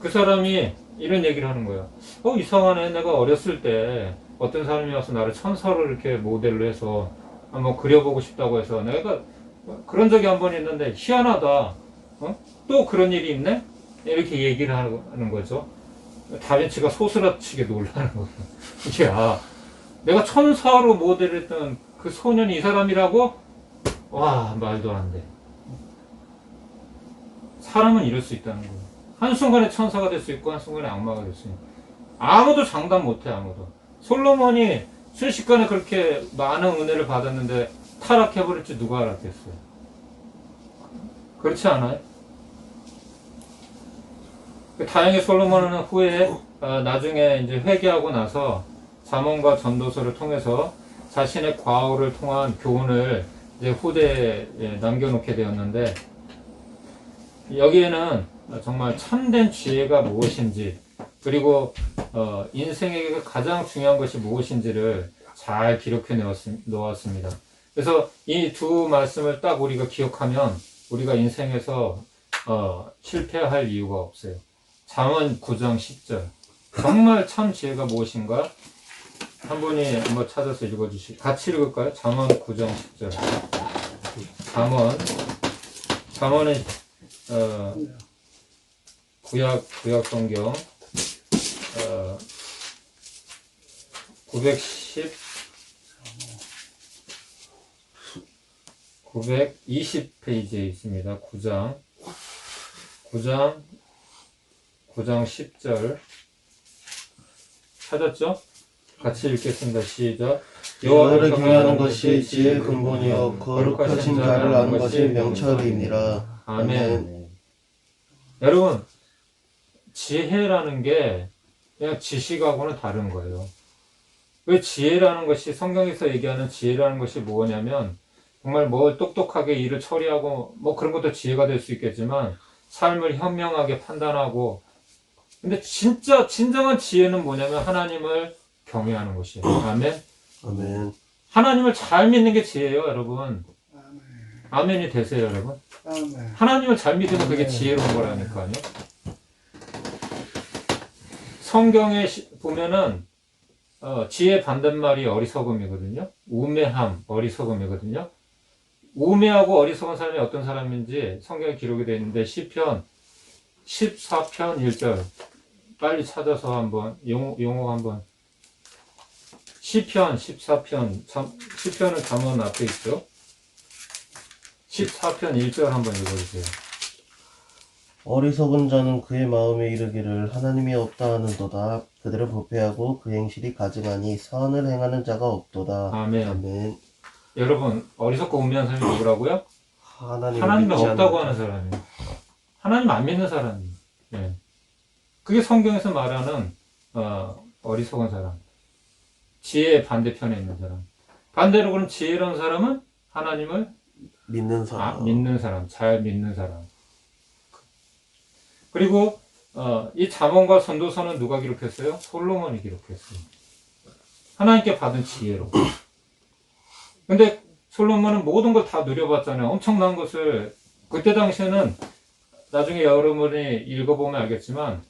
A: 그 사람이 이런 얘기를 하는 거예요. 이상하네. 내가 어렸을 때 어떤 사람이 와서 나를 천사로 이렇게 모델로 해서 한번 그려보고 싶다고 해서 내가 그런 적이 한 번 있는데 희한하다. 또 그런 일이 있네? 이렇게 얘기를 하는 거죠. 다빈치가 소스라치게 놀라는 거예요. 이게 내가 천사로 모델했던 그 소년이 이 사람이라고? 와, 말도 안 돼. 사람은 이럴 수 있다는 거예요. 한순간에 천사가 될 수 있고 한순간에 악마가 될 수 있고 아무도 장담 못해. 아무도. 솔로몬이 순식간에 그렇게 많은 은혜를 받았는데 타락해버릴지 누가 알았겠어요. 그렇지 않아요? 다행히 솔로몬은 후에 나중에 이제 회개하고 나서 잠언과 전도서를 통해서 자신의 과오를 통한 교훈을 이제 후대에 남겨놓게 되었는데, 여기에는 정말 참된 지혜가 무엇인지, 그리고 인생에게 가장 중요한 것이 무엇인지를 잘 기록해 놓았습니다. 그래서 이 두 말씀을 딱 우리가 기억하면 우리가 인생에서 실패할 이유가 없어요. 잠언 9장 10절. 정말 참 지혜가 무엇인가? 한 분이 한번 찾아서 읽어주시고 같이 읽을까요? 잠언 9장 10절. 잠언은 구약 성경 920페이지에 있습니다. 9장 10절 찾았죠? 같이 읽겠습니다. 시작.
E: 여호와를 경외하는 것이 지혜의 근본이요 거룩하신 자를 아는 것이 명철이니라.
A: 아멘. 여러분, 지혜라는 게 그냥 지식하고는 다른 거예요. 왜 지혜라는 것이, 성경에서 얘기하는 지혜라는 것이 뭐냐면, 정말 뭘 똑똑하게 일을 처리하고 뭐 그런 것도 지혜가 될 수 있겠지만, 삶을 현명하게 판단하고, 근데 진짜 진정한 지혜는 뭐냐면 하나님을 경외하는 것이에요. 아멘.
E: 아멘.
A: 하나님을 잘 믿는 게 지혜예요, 여러분.
C: 아멘.
A: 아멘이 되세요, 여러분.
C: 아멘.
A: 하나님을 잘 믿으면 그게 지혜로운 거라니까요. 성경에 보면은 지혜 반대말이 어리석음이거든요. 우매함, 어리석음이거든요. 우매하고 어리석은 사람이 어떤 사람인지 성경에 기록이 되어 있는데, 시편 14편 1절 빨리 찾아서 한번 용어 한번. 시편 14편, 시편은 잠언 앞에 있죠. 14편 1절 한번 읽어주세요.
E: 어리석은 자는 그의 마음에 이르기를 하나님이 없다 하는도다. 그들을 부패하고 그 행실이 가증하니 선을 행하는 자가 없도다.
A: 아멘.
E: 아멘.
A: 여러분, 어리석고 우매한 사람이 누구라고요?
E: 하나님이
A: 하나님이
E: 믿지
A: 없다고
E: 않는
A: 하는 사람이에요. 하나님 안 믿는 사람이에요. 예. 그게 성경에서 말하는 어리석은 사람. 지혜의 반대편에 있는 사람. 반대로 그럼 지혜로운 사람은 하나님을
E: 믿는 사람.
A: 믿는 사람, 잘 믿는 사람. 그리고 이 잠언과 전도서는 누가 기록했어요? 솔로몬이 기록했어요. 하나님께 받은 지혜로. 근데 솔로몬은 모든 걸 다 누려봤잖아요. 엄청난 것을. 그때 당시에는, 나중에 여러분이 읽어보면 알겠지만,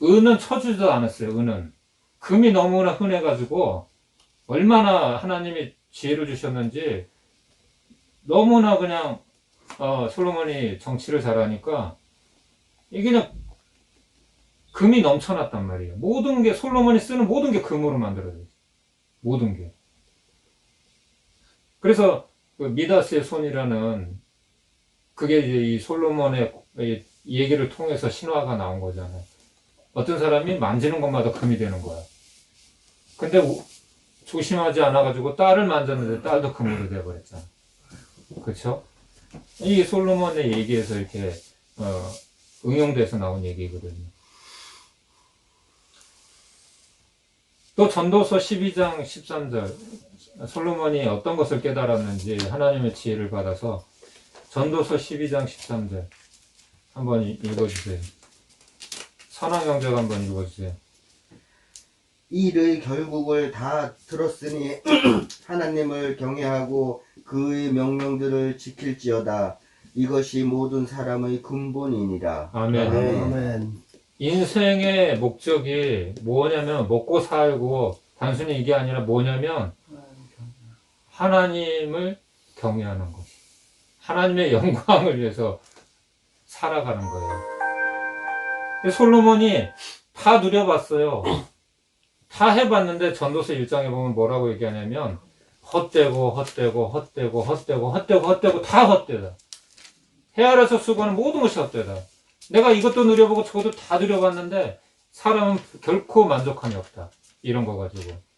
A: 은은 쳐주지도 않았어요. 은은. 금이 너무나 흔해가지고 얼마나 하나님이 지혜를 주셨는지, 너무나 그냥 솔로몬이 정치를 잘하니까 이게 그냥 금이 넘쳐났단 말이에요. 모든 게, 솔로몬이 쓰는 모든 게 금으로 만들어져요. 모든 게. 그래서 그 미다스의 손이라는, 그게 이제 이 솔로몬의 이 얘기를 통해서 신화가 나온 거잖아요. 어떤 사람이 만지는 것마다 금이 되는 거야. 근데 조심하지 않아가지고 딸을 만졌는데 딸도 금으로 돼버렸잖아. 그쵸? 이 솔로몬의 얘기에서 이렇게 응용돼서 나온 얘기거든요. 또 전도서 12장 13절, 솔로몬이 어떤 것을 깨달았는지 하나님의 지혜를 받아서 전도서 12장 13절 한번 읽어주세요. 선왕영작 한번 읽어주세요.
G: 일의 결국을 다 들었으니 하나님을 경외하고 그의 명령들을 지킬지어다. 이것이 모든 사람의 근본이니라.
A: 아멘.
E: 아멘.
A: 인생의 목적이 뭐냐면 먹고 살고, 단순히 이게 아니라 뭐냐면 하나님을 경외하는 것, 하나님의 영광을 위해서 살아가는 거예요. 솔로몬이 다 누려봤어요. 다 해봤는데 전도서 1장에 보면 뭐라고 얘기하냐면 헛되고 다 헛되다. 헤아려서 수고하는 모든 것이 헛되다. 내가 이것도 누려보고 저것도 다 누려봤는데 사람은 결코 만족함이 없다. 이런 거 가지고.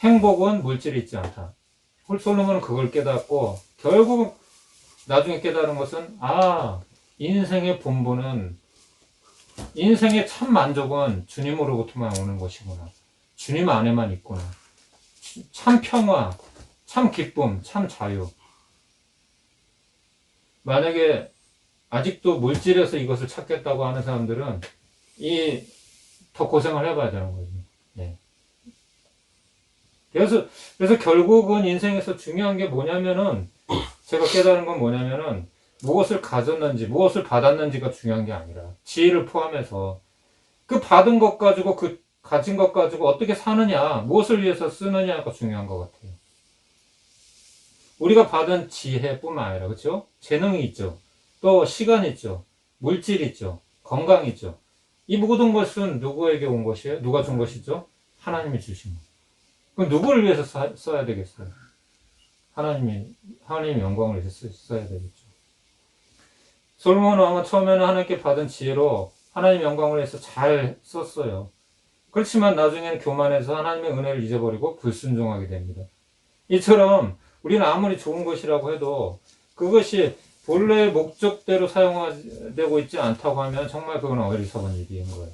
A: 행복은 물질이 있지 않다. 솔로몬은 그걸 깨닫고 결국 나중에 깨달은 것은 인생의 본분은, 인생의 참 만족은 주님으로부터만 오는 것이구나. 주님 안에만 있구나. 참 평화, 참 기쁨, 참 자유. 만약에 아직도 물질에서 이것을 찾겠다고 하는 사람들은 더 고생을 해봐야 되는 거죠. 네. 그래서 결국은 인생에서 중요한 게 뭐냐면은, 제가 깨달은 건 뭐냐면은, 무엇을 가졌는지, 무엇을 받았는지가 중요한 게 아니라, 지혜를 포함해서, 그 받은 것 가지고, 그 가진 것 가지고 어떻게 사느냐, 무엇을 위해서 쓰느냐가 중요한 것 같아요. 우리가 받은 지혜뿐만 아니라, 그렇죠? 재능이 있죠. 또 시간 있죠. 물질 있죠. 건강 있죠. 이 모든 것은 누구에게 온 것이에요? 누가 준 것이죠? 하나님이 주신 것. 그럼 누구를 위해서 써야 되겠어요? 하나님의 영광을 위해서 써야 되겠죠. 솔로몬 왕은 처음에는 하나님께 받은 지혜로 하나님 영광을 위해서 잘 썼어요. 그렇지만 나중에는 교만해서 하나님의 은혜를 잊어버리고 불순종하게 됩니다. 이처럼 우리는 아무리 좋은 것이라고 해도 그것이 본래의 목적대로 사용되고 있지 않다고 하면 정말 그건 어리석은 일인 거예요.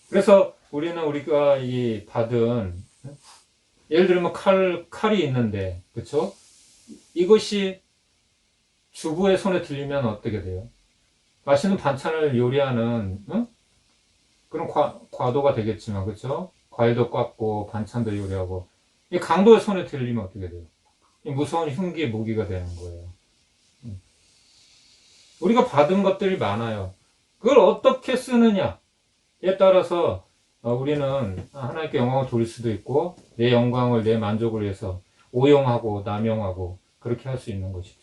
A: 그래서 우리가 이 받은, 예를 들면 칼이 있는데, 그쵸? 이것이 주부의 손에 들리면 어떻게 돼요? 맛있는 반찬을 요리하는, 그런 과도가 되겠지만, 그쵸? 과일도 깎고, 반찬도 요리하고, 이 강도의 손에 들리면 어떻게 돼요? 이 무서운 흉기, 무기가 되는 거예요. 우리가 받은 것들이 많아요. 그걸 어떻게 쓰느냐에 따라서 우리는 하나님께 영광을 돌릴 수도 있고, 내 영광을, 내 만족을 위해서 오용하고 남용하고 그렇게 할 수 있는 것이죠.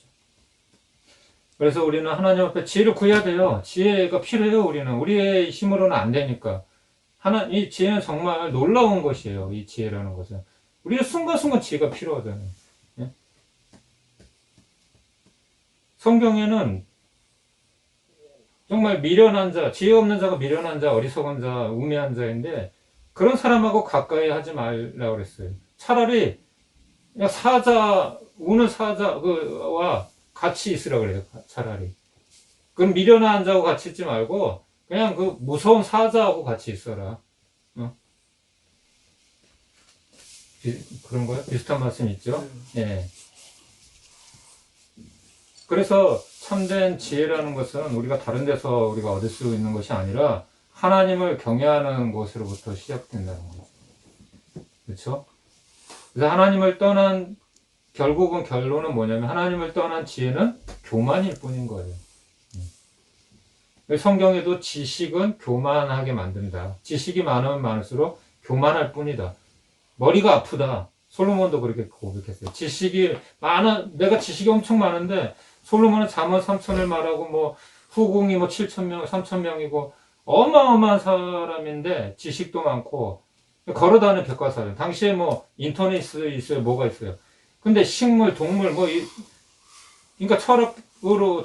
A: 그래서 우리는 하나님 앞에 지혜를 구해야 돼요. 지혜가 필요해요. 우리의 힘으로는 안 되니까. 이 지혜는 정말 놀라운 것이에요. 이 지혜라는 것은. 우리는 순간순간 지혜가 필요하잖아요. 예? 성경에는 정말 미련한 자, 지혜 없는 자가 미련한 자, 어리석은 자, 우매한 자인데, 그런 사람하고 가까이 하지 말라고 그랬어요. 차라리 그냥 우는 사자와 같이 있으라 그래요. 차라리. 그럼 미련한 자하고 같이 있지 말고 그냥 그 무서운 사자하고 같이 있어라. 그런 거요? 비슷한 말씀 있죠? 예. 그래서 참된 지혜라는 것은 우리가 다른 데서 우리가 얻을 수 있는 것이 아니라 하나님을 경외하는 것으로부터 시작된다는 거죠. 그렇죠? 그래서 하나님을 떠난, 결국은 결론은 뭐냐면 하나님을 떠난 지혜는 교만일 뿐인 거예요. 성경에도 지식은 교만하게 만든다. 지식이 많으면 많을수록 교만할 뿐이다. 머리가 아프다. 솔로몬도 그렇게 고백했어요. 내가 지식이 엄청 많은데, 솔로몬은 잠언 3,000을 말하고, 후궁이 7,000명, 3,000명이고, 어마어마한 사람인데, 지식도 많고, 걸어다니는 백과사전. 당시에 인터넷 있어요, 뭐가 있어요. 근데 식물, 동물, 그러니까 철학으로,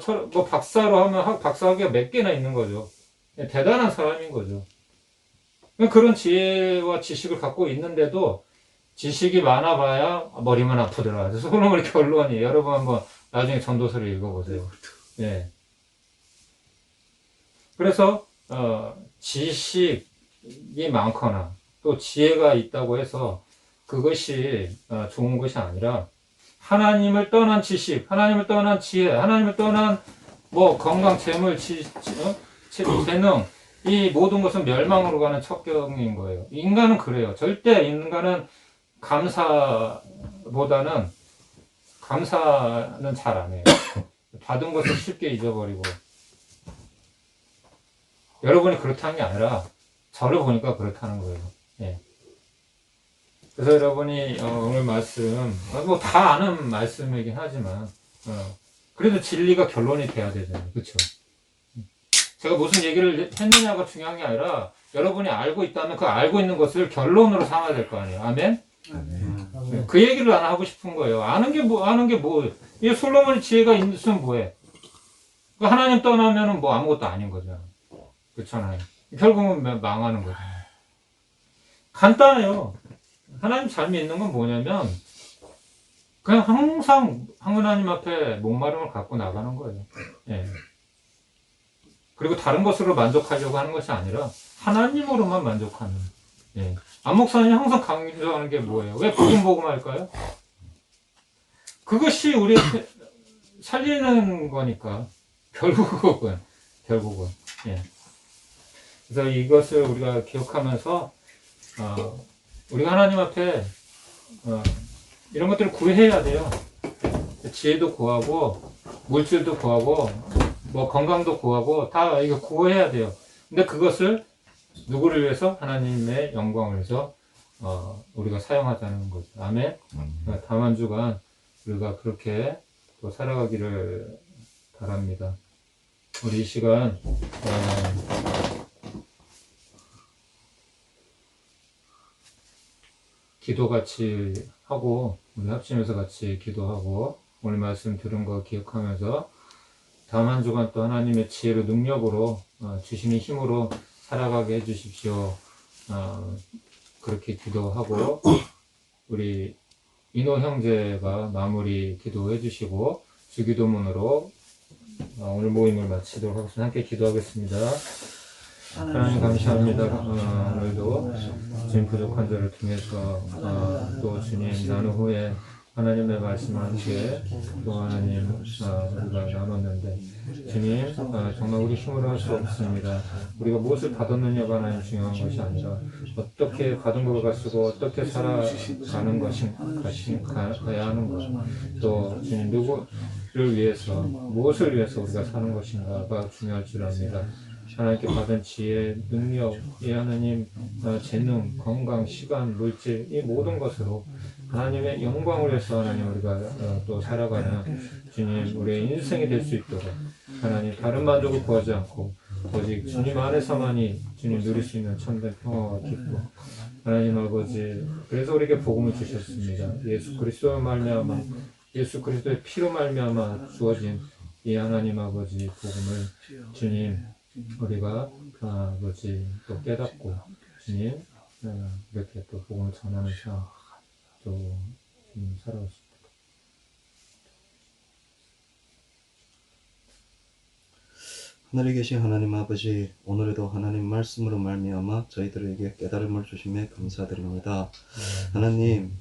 A: 박사로 하면 박사학위가 몇 개나 있는 거죠. 대단한 사람인 거죠. 그런 지혜와 지식을 갖고 있는데도 지식이 많아봐야 머리만 아프더라. 그래서 솔로몬의 결론이, 여러분 한번 나중에 전도서를 읽어보세요. 네. 그래서 지식이 많거나 또 지혜가 있다고 해서 그것이 좋은 것이 아니라 하나님을 떠난 지식, 하나님을 떠난 지혜, 하나님을 떠난 건강, 재물, 재능, 이 모든 것은 멸망으로 가는 첩경인 거예요. 인간은 그래요. 절대 인간은 감사는 잘 안 해요. 받은 것을 쉽게 잊어버리고. 여러분이 그렇다는 게 아니라 저를 보니까 그렇다는 거예요. 예. 그래서 여러분이 오늘 말씀 뭐 다 아는 말씀이긴 하지만 그래도 진리가 결론이 돼야 되잖아요. 그렇죠? 제가 무슨 얘기를 했느냐가 중요한 게 아니라 여러분이 알고 있다면 그 알고 있는 것을 결론으로 삼아야 될 거 아니에요. 아멘? 그 얘기를 안 하고 싶은 거예요. 아는 게 뭐, 이 솔로몬의 지혜가 있으면 뭐해? 그 하나님 떠나면은 뭐 아무것도 아닌 거잖아. 그렇잖아요. 결국은 망하는 거죠. 간단해요. 하나님 잘 믿는 건 뭐냐면, 그냥 항상 하나님 앞에 목마름을 갖고 나가는 거예요. 예. 그리고 다른 것으로 만족하려고 하는 것이 아니라, 하나님으로만 만족하는. 예. 안 목사님이 항상 강조하는 게 뭐예요? 왜 복음할까요? 그것이 우리 살리는 거니까. 결국은. 예. 그래서 이것을 우리가 기억하면서, 우리가 하나님 앞에, 이런 것들을 구해야 돼요. 지혜도 구하고, 물질도 구하고, 뭐 건강도 구하고, 다 이거 구해야 돼요. 근데 그것을 누구를 위해서? 하나님의 영광을 위해서, 우리가 사용하자는 거죠. 아멘? 다음 한 주간 우리가 그렇게 또 살아가기를 바랍니다. 우리 이 시간, 기도 같이 하고, 우리 합심해서 같이 기도하고, 오늘 말씀 들은 거 기억하면서, 다음 한 주간 또 하나님의 지혜로 능력으로, 주시는 힘으로 살아가게 해주십시오. 그렇게 기도하고, 우리 인호 형제가 마무리 기도해 주시고, 주기도문으로 오늘 모임을 마치도록 하겠습니다. 함께 기도하겠습니다. 하나님 감사합니다. 오늘도 주님 부족한 자를 통해서 또 주님 나누 후에 하나님의 말씀을 함께 또 하나님 우리가 나눴는데 주님 정말 우리 힘으로 할 수 없습니다. 우리가 무엇을 받았느냐가 하나님 중요한 것이 아니라 어떻게 받은 걸 가지고 어떻게 살아가는 가야 하는 것, 또 주님 누구를 위해서 무엇을 위해서 우리가 사는 것인가가 중요할 줄 압니다. 하나님께 받은 지혜, 능력, 이 하나님 재능, 건강, 시간, 물질 이 모든 것으로 하나님의 영광을 위해서 하나님 우리가 또 살아가는 주님 우리의 인생이 될 수 있도록 하나님 다른 만족을 구하지 않고 오직 주님 안에서만이 주님 누릴 수 있는 참된 평화와 기쁨 하나님 아버지 그래서 우리에게 복음을 주셨습니다. 예수 그리스도로 말미암아 예수 그리스도의 피로 말미암아 주어진 이 하나님 아버지 복음을 주님 우리가 아버지 또 깨닫고 주님 이렇게 또 복음을 전하면서 또 살아왔습니다.
F: 하늘에 계신 하나님 아버지, 오늘에도 하나님 말씀으로 말미암아 저희들에게 깨달음을 주심에 감사드립니다. 하나님,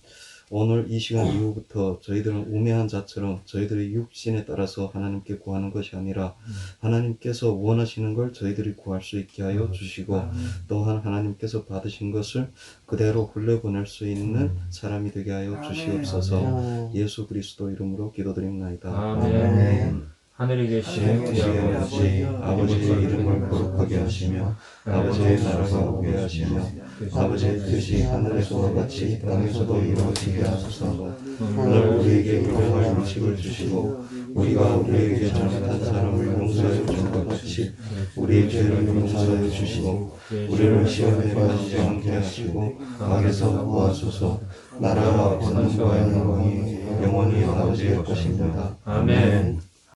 F: 오늘 이 시간 이후부터 저희들은 우매한 자처럼 저희들의 육신에 따라서 하나님께 구하는 것이 아니라 하나님께서 원하시는 걸 저희들이 구할 수 있게 하여 주시고 또한 하나님께서 받으신 것을 그대로 흘려보낼 수 있는 사람이 되게 하여 주시옵소서. 예수 그리스도 이름으로 기도드립나이다.
A: 아멘. 하늘에 계신 우리 아버지,
F: 아버지의 이름을 거룩하게 하시며 아버지의 나라가 오게 하시며 아버지의 뜻이 하늘에서와 같이 땅에서도 이루어지게 하소서. 오늘 우리에게 일용할 음식을 주시고 우리가 우리에게 잘못한 사람을 용서해 준 것 같이 우리의 죄를 용서해 주시고 우리를 시험에 빠지지 않게 하시고 악에서 구하소서. 나라와 권능과 영광이 영원히 아버지의 것입니다.
A: 아멘.